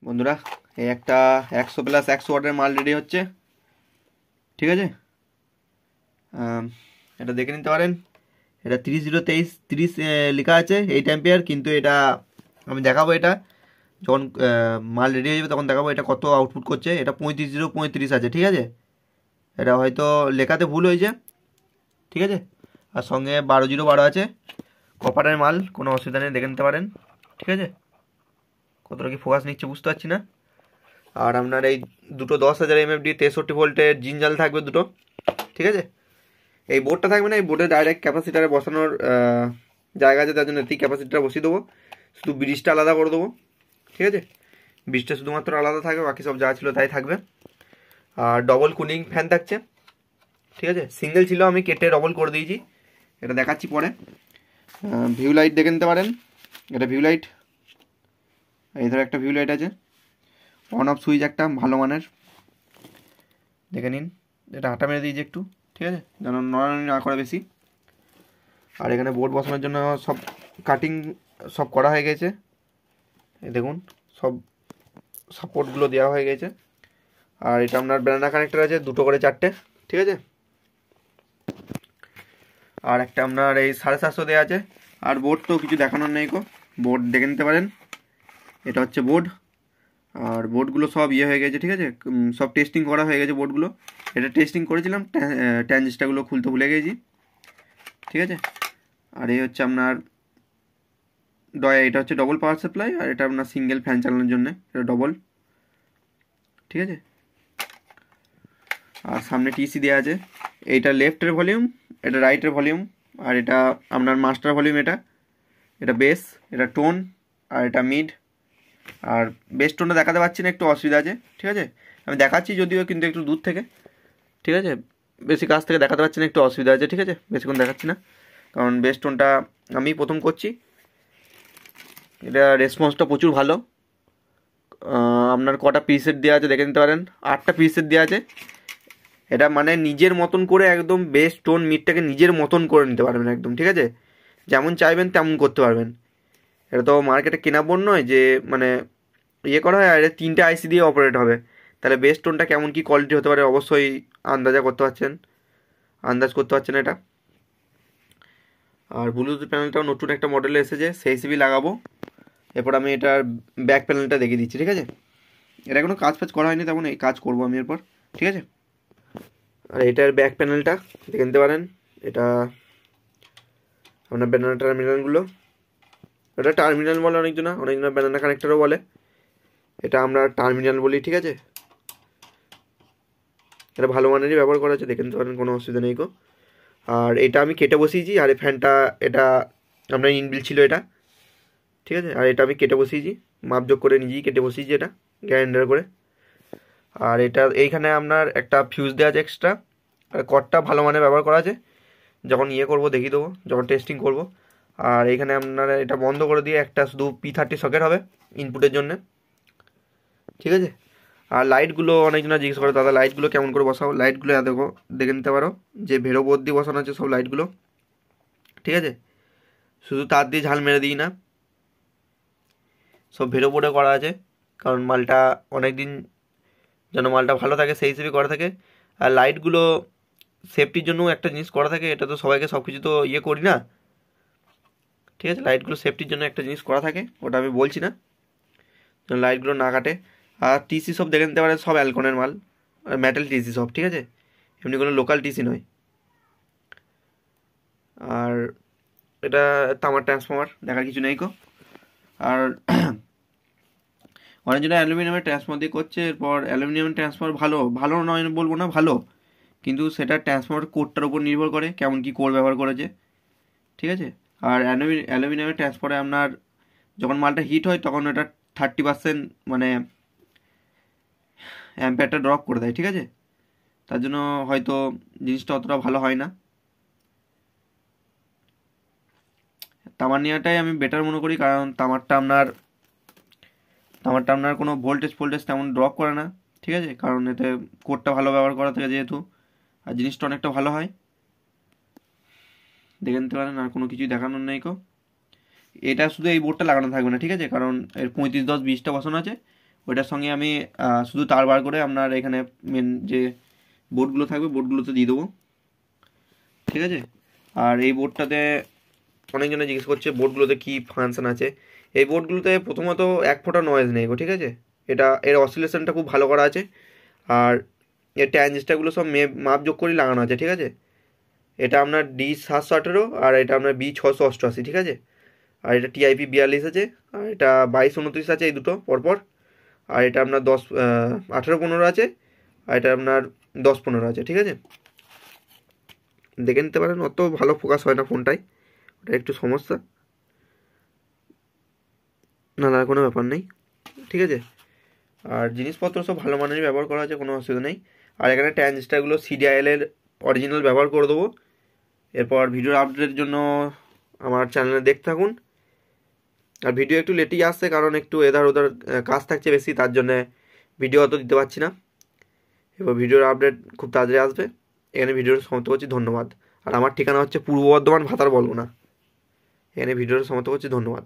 বন্ধুরা এই একটা 100+100 ওয়াটের মাল রেডি হচ্ছে, ঠিক আছে। এটা দেখে নিতে পারেন। এটা 3023 লেখা আছে 8 অ্যাম্পিয়ার, কিন্তু এটা আমি দেখাবো। এটা যখন মাল রেডি হয়ে যাবে তখন দেখাবো এটা কত আউটপুট করছে। এটা 35035 আছে, ঠিক আছে। এটা হয়তো লেখাতে ভুল হয়েছে, ঠিক আছে। আর সঙ্গে 12 আছে, কপারের মাল, কোনো অসুবিধা নেই, দেখে নিতে পারেন, ঠিক আছে। কতটা কি ফোকাস নিচ্ছে বুঝতে পারছি না। আর আপনার এই দুটো 10,000 এমএফডি 63 ভোল্টের জিনজাল থাকবে দুটো, ঠিক আছে। এই বোর্ডটা থাকবে না, এই বোর্ডে ডাইরেক্ট ক্যাপাসিটারে বসানোর জায়গা আছে, তার জন্য এতেই ক্যাপাসিটার বসিয়ে দেবো। শুধু ব্রিজটা আলাদা করে দেবো, ঠিক আছে। ব্রিজটা শুধুমাত্র আলাদা থাকবে, বাকি সব যা ছিল তাই থাকবে। আর ডবল কুলিং ফ্যান থাকছে, ঠিক আছে। সিঙ্গেল ছিল, আমি কেটে ডবল করে দিয়েছি, এটা দেখাচ্ছি পরে। ভিউ লাইট দেখে নিতে পারেন। এটা ভিউ লাইট, এই ধর একটা ভিউ লাইট আছে, অন অফ সুইচ একটা ভালো মানের, দেখে নিন। এটা আটা মেরে দিয়েছি একটু, ঠিক আছে, যেন নড়ানড়ি না করে বেশি। আর এখানে বোর্ড বসানোর জন্য সব কাটিং সব করা হয়ে গেছে, এই দেখুন সব সাপোর্টগুলো দেওয়া হয়ে গেছে। আর এটা আপনার ব্যানানা কানেক্টর আছে, দুটো করে 4টে, ঠিক আছে। আর একটা আপনার এই 750 দেওয়া আছে। আর বোর্ড তো কিছু দেখানোর নেই, বোর্ড দেখে নিতে পারেন। এটা হচ্ছে বোর্ড, আর বোর্ডগুলো সব ইয়ে হয়ে গেছে, ঠিক আছে। সব টেস্টিং করা হয়ে গেছে বোর্ডগুলো। এটা টেস্টিং করেছিলাম, ট্রানজিস্টারগুলো খুলতে ভুলে গেছি, ঠিক আছে। আর এই হচ্ছে আপনার এটা হচ্ছে ডবল পাওয়ার সাপ্লাই, আর এটা আপনার সিঙ্গেল ফ্যান চালানোর জন্য, এটা ডবল, ঠিক আছে। আর সামনে টিসি দেওয়া আছে। এইটা লেফটের ভলিউম, এটা রাইটের ভলিউম, আর এটা আপনার মাস্টার ভলিউম। এটা বেস, এটা টোন, আর এটা মিড। আর বেস টোনটা দেখাতে পারছি না, একটু অসুবিধা আছে, ঠিক আছে। আমি দেখাচ্ছি যদিও, কিন্তু একটু দূর থেকে, ঠিক আছে। বেশি কাছ থেকে দেখাতে পারছি না, একটু অসুবিধা আছে, ঠিক আছে। বেশিক্ষণ দেখাচ্ছি না, কারণ বেস টোনটা আমি প্রথম করছি। এটা রেসপন্সটা প্রচুর ভালো। আপনার কটা পিসেট দেওয়া আছে দেখে নিতে পারেন, 8টা পিসেট দেওয়া আছে। এটা মানে নিজের মতন করে একদম বেস টোন মিডটাকে নিজের মতন করে নিতে পারবেন একদম, ঠিক আছে। যেমন চাইবেন তেমন করতে পারবেন। এটা তো মার্কেটে কেনা বোর্ড নয় যে মানে ইয়ে করা হয়, আর এটা 3টে আইসি দিয়ে অপারেট হবে। তাহলে বেস টোনটা কেমন কি কোয়ালিটি হতে পারে অবশ্যই আন্দাজ করতে পারছেন এটা। আর ব্লুটুথ প্যানেলটাও নতুন একটা মডেলে এসেছে, সেই হিসেবেই লাগাবো। এরপর আমি এটার ব্যাক প্যানেলটা দেখিয়ে দিচ্ছি, ঠিক আছে। এটা কোনো কাজ করা হয়নি, তেমন এই কাজ করবো আমি এরপর, ঠিক আছে। আর এটার ব্যাক প্যানেলটা দেখে নিতে পারেন। এটা আপনার ব্যানানা টার্মিনালগুলো, এটা টার্মিনাল বলে অনেকজনা ব্যানানা কানেক্টরও বলে, এটা আমরা টার্মিনাল বলি, ঠিক আছে। এটা ভালো মানেরই ব্যবহার করা আছে, দেখে নিতে পারেন, কোনো অসুবিধা নেই। আর এটা আমি কেটে বসিয়েছি, আর এই ফ্যানটা এটা আপনার ইনবিল ছিল এটা, ঠিক আছে। আর এটা আমি কেটে বসিয়েছি, মাপজোক করে নিজেই কেটে বসিয়েছি এটা গ্রাইন্ডার করে। আর এটা এইখানে আপনার একটা ফিউজ দেওয়া আছে এক্সট্রা, আর কর্ডটা ভালো মানের ব্যবহার করা আছে, যখন ইয়ে করবো দেখিয়ে দেবো, যখন টেস্টিং করব। আর এইখানে আপনারা এটা বন্ধ করে দিয়ে একটা শুধু P30 সকেট হবে ইনপুটের জন্য, ঠিক আছে। আর লাইটগুলো অনেকজনা জিজ্ঞেস করে, দাদা লাইটগুলো কেমন করে বসাও। লাইটগুলো দেখো, দেখে নিতে পারো, যে ভেরো বোর্ড দিয়ে বসানো আছে সব লাইটগুলো, ঠিক আছে। শুধু তার দিয়ে ঝাল মেরে দিই না, সব ভেরো বোর্ডে করা আছে, কারণ মালটা অনেক দিন যেন মালটা ভালো থাকে সেই হিসেবে করা থাকে। আর লাইটগুলো সেফটির জন্য একটা জিনিস করা থাকে, এটা তো সবাইকে সব কিছু তো ইয়ে করি না, ঠিক আছে। লাইটগুলো সেফটির জন্য একটা জিনিস করা থাকে, ওটা আমি বলছি না, লাইটগুলো না কাটে। আর টিসি সব দেখে নিতে পারে, সব অ্যালকনের মাল, আর মেটাল টিসি সব, ঠিক আছে, এমনি কোনো লোকাল টিসি নয়। আর এটা তামার ট্রান্সফর্মার, দেখার কিছু নেই। আর অনেকজনে অ্যালুমিনিয়ামের ট্রান্সফর্মার দিয়ে করছে। এরপর অ্যালুমিনিয়ামের ট্রান্সফর্মার ভালো ভালো নয় বলবো না, ভালো, কিন্তু সেটা ট্রান্সফর্মার কোডটার উপর নির্ভর করে, কেমন কি কোড ব্যবহার করেছে, ঠিক আছে। আর অ্যালুমিনিয়ামের ট্রান্সফারে আপনার যখন মালটা হিট হয় তখন এটা 30% মানে অ্যাম্পিয়ারটা ড্রপ করে দেয়, ঠিক আছে। তার জন্য হয়তো জিনিসটা অতটা ভালো হয় না। তামার নেওয়াটাই আমি বেটার মনে করি, কারণ তামারটা আপনার কোনো ভোল্টেজ তেমন ড্রপ করে না, ঠিক আছে, কারণ এতে কোডটা ভালো ব্যবহার করা থাকে যেহেতু, আর জিনিসটা অনেকটা ভালো হয়, দেখে নিতে পারেন। আর কোনো কিছুই দেখানোর নেই। এটা শুধু এই বোর্ডটা লাগানো থাকবে না, ঠিক আছে, কারণ এর 3510 20টা বসানো আছে, ওইটার সঙ্গে আমি শুধু তার বার করে আপনার এখানে মেন যে বোর্ডগুলো থাকবে বোর্ডগুলোতে দিয়ে দেবো, ঠিক আছে। আর এই বোর্ডটাতে অনেকজনে জিজ্ঞেস করছে বোর্ডগুলোতে কী ফাংশান আছে। এই বোর্ডগুলোতে প্রথমত এক ফোঁটা নয়েজ নেই গো, ঠিক আছে। এর অসিলেশনটা খুব ভালো করা আছে, আর এর ট্রানজিস্টারগুলো সব মাপ যোগ করেই লাগানো আছে, ঠিক আছে। এটা আপনার D718 আর এটা আপনার B688, ঠিক আছে। আর এটা TIP42 আছে, আর এটা 2229 আছে, এই দুটো পরপর। আর এটা আপনার 1815 আছে, আর এটা আপনার 1015 আছে, ঠিক আছে। দেখে নিতে পারেন, অত ভালো ফোকাস হয় না ফোনটায়, ওটা একটু সমস্যা। না না, কোনো ব্যাপার নেই, ঠিক আছে। আর জিনিসপত্র সব ভালো মানেরই ব্যবহার করা আছে, কোনো অসুবিধা নেই। আর এখানে ট্রানজিস্টারগুলো CDIL এর অরিজিনাল ব্যবহার করে দেবো। এরপর ভিডিওর আপডেটের জন্য আমার চ্যানেলে দেখতে থাকুন। আর ভিডিও একটু লেটেই আসছে, কারণ একটু এধার ওধার কাজ থাকছে বেশি, তার জন্যে ভিডিও অত দিতে পারছি না। এবার ভিডিওর আপডেট খুব তাড়াতাড়ি আসবে। এখানে ভিডিওটা সমাপ্ত করছি, ধন্যবাদ। আর আমার ঠিকানা হচ্ছে পূর্ব বর্ধমান, ভাতার বলবো না। এখানে ভিডিওটা সমাপ্ত করছি, ধন্যবাদ।